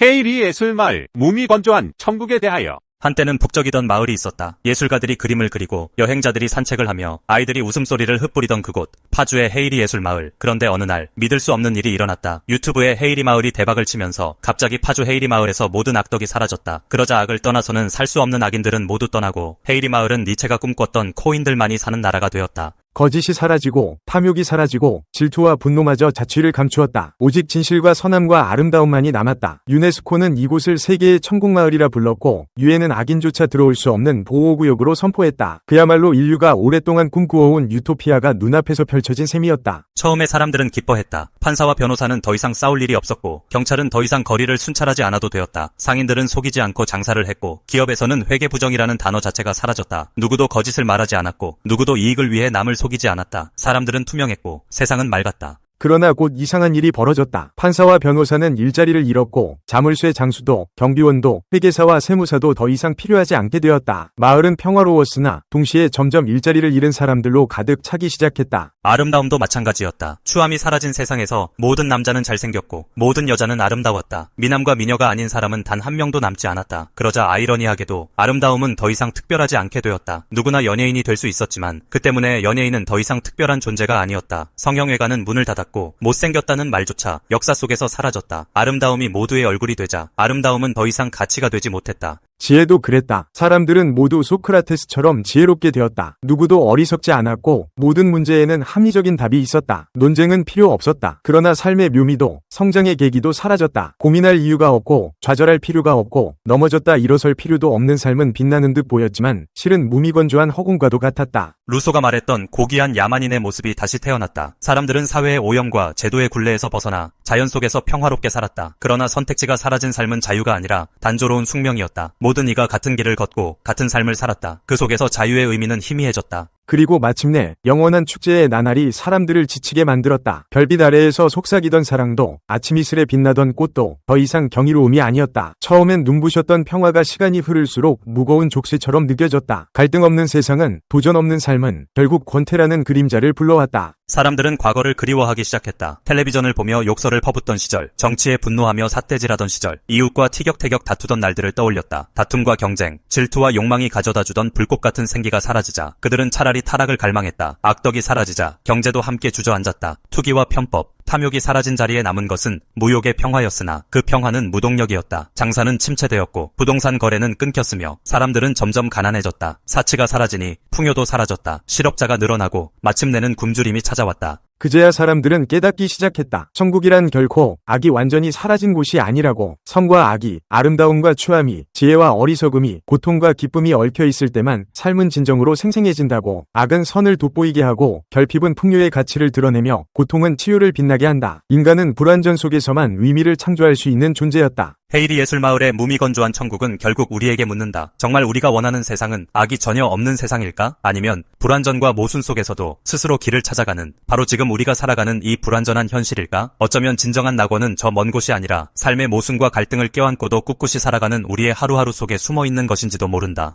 헤이리 예술마을, 몸이 건조한 천국에 대하여. 한때는 북적이던 마을이 있었다. 예술가들이 그림을 그리고 여행자들이 산책을 하며 아이들이 웃음소리를 흩뿌리던 그곳, 파주의 헤이리 예술마을. 그런데 어느 날 믿을 수 없는 일이 일어났다. 유튜브에 헤이리 마을이 대박을 치면서 갑자기 파주 헤이리 마을에서 모든 악덕이 사라졌다. 그러자 악을 떠나서는 살 수 없는 악인들은 모두 떠나고 헤이리 마을은 니체가 꿈꿨던 코인들만이 사는 나라가 되었다. 거짓이 사라지고 탐욕이 사라지고 질투와 분노마저 자취를 감추었다. 오직 진실과 선함과 아름다움만이 남았다. 유네스코는 이곳을 세계의 천국마을이라 불렀고 유엔은 악인조차 들어올 수 없는 보호구역으로 선포했다. 그야말로 인류가 오랫동안 꿈꾸어온 유토피아가 눈앞에서 펼쳐진 셈이었다. 처음에 사람들은 기뻐했다. 판사와 변호사는 더 이상 싸울 일이 없었고 경찰은 더 이상 거리를 순찰하지 않아도 되었다. 상인들은 속이지 않고 장사를 했고 기업에서는 회계부정이라는 단어 자체가 사라졌다. 누구도 거짓을 말하지 않았고 누구도 이익을 위해 남을 속이지 않았다. 사람들은 투명했고 세상은 맑았다. 그러나 곧 이상한 일이 벌어졌다. 판사와 변호사는 일자리를 잃었고 자물쇠 장수도, 경비원도, 회계사와 세무사도 더 이상 필요하지 않게 되었다. 마을은 평화로웠으나 동시에 점점 일자리를 잃은 사람들로 가득 차기 시작했다. 아름다움도 마찬가지였다. 추함이 사라진 세상에서 모든 남자는 잘생겼고 모든 여자는 아름다웠다. 미남과 미녀가 아닌 사람은 단 한 명도 남지 않았다. 그러자 아이러니하게도 아름다움은 더 이상 특별하지 않게 되었다. 누구나 연예인이 될 수 있었지만 그 때문에 연예인은 더 이상 특별한 존재가 아니었다. 성형외과는 문을 닫았고 못생겼다는 말조차 역사 속에서 사라졌다. 아름다움이 모두의 얼굴이 되자 아름다움은 더 이상 가치가 되지 못했다. 지혜도 그랬다. 사람들은 모두 소크라테스처럼 지혜롭게 되었다. 누구도 어리석지 않았고 모든 문제에는 합리적인 답이 있었다. 논쟁은 필요 없었다. 그러나 삶의 묘미도 성장의 계기도 사라졌다. 고민할 이유가 없고 좌절할 필요가 없고 넘어졌다 일어설 필요도 없는 삶은 빛나는 듯 보였지만 실은 무미건조한 허공과도 같았다. 루소가 말했던 고귀한 야만인의 모습이 다시 태어났다. 사람들은 사회의 오염과 제도의 굴레에서 벗어나 자연 속에서 평화롭게 살았다. 그러나 선택지가 사라진 삶은 자유가 아니라 단조로운 숙명이었다. 모든 이가 같은 길을 걷고 같은 삶을 살았다. 그 속에서 자유의 의미는 희미해졌다. 그리고 마침내 영원한 축제의 나날이 사람들을 지치게 만들었다. 별빛 아래에서 속삭이던 사랑도 아침 이슬에 빛나던 꽃도 더 이상 경이로움이 아니었다. 처음엔 눈부셨던 평화가 시간이 흐를수록 무거운 족쇄처럼 느껴졌다. 갈등 없는 세상은, 도전 없는 삶은 결국 권태라는 그림자를 불러왔다. 사람들은 과거를 그리워하기 시작했다. 텔레비전을 보며 욕설을 퍼붓던 시절, 정치에 분노하며 삿대질하던 시절, 이웃과 티격태격 다투던 날들을 떠올렸다. 다툼과 경쟁, 질투와 욕망이 가져다주던 불꽃 같은 생기가 사라지자 그들은 차라리 타락을 갈망했다. 악덕이 사라지자 경제도 함께 주저앉았다. 투기와 편법, 탐욕이 사라진 자리에 남은 것은 무욕의 평화였으나 그 평화는 무동력이었다. 장사는 침체되었고 부동산 거래는 끊겼으며 사람들은 점점 가난해졌다. 사치가 사라지니 풍요도 사라졌다. 실업자가 늘어나고 마침내는 굶주림이 찾아왔다. 그제야 사람들은 깨닫기 시작했다. 천국이란 결코 악이 완전히 사라진 곳이 아니라고. 선과 악이, 아름다움과 추함이, 지혜와 어리석음이, 고통과 기쁨이 얽혀 있을 때만 삶은 진정으로 생생해진다고. 악은 선을 돋보이게 하고 결핍은 풍요의 가치를 드러내며 고통은 치유를 빛나게 한다. 인간은 불완전 속에서만 의미를 창조할 수 있는 존재였다. 헤이리 예술마을의 무미건조한 천국은 결국 우리에게 묻는다. 정말 우리가 원하는 세상은 악이 전혀 없는 세상일까? 아니면 불완전과 모순 속에서도 스스로 길을 찾아가는, 바로 지금 우리가 살아가는 이 불완전한 현실일까? 어쩌면 진정한 낙원은 저 먼 곳이 아니라 삶의 모순과 갈등을 껴안고도 꿋꿋이 살아가는 우리의 하루하루 속에 숨어있는 것인지도 모른다.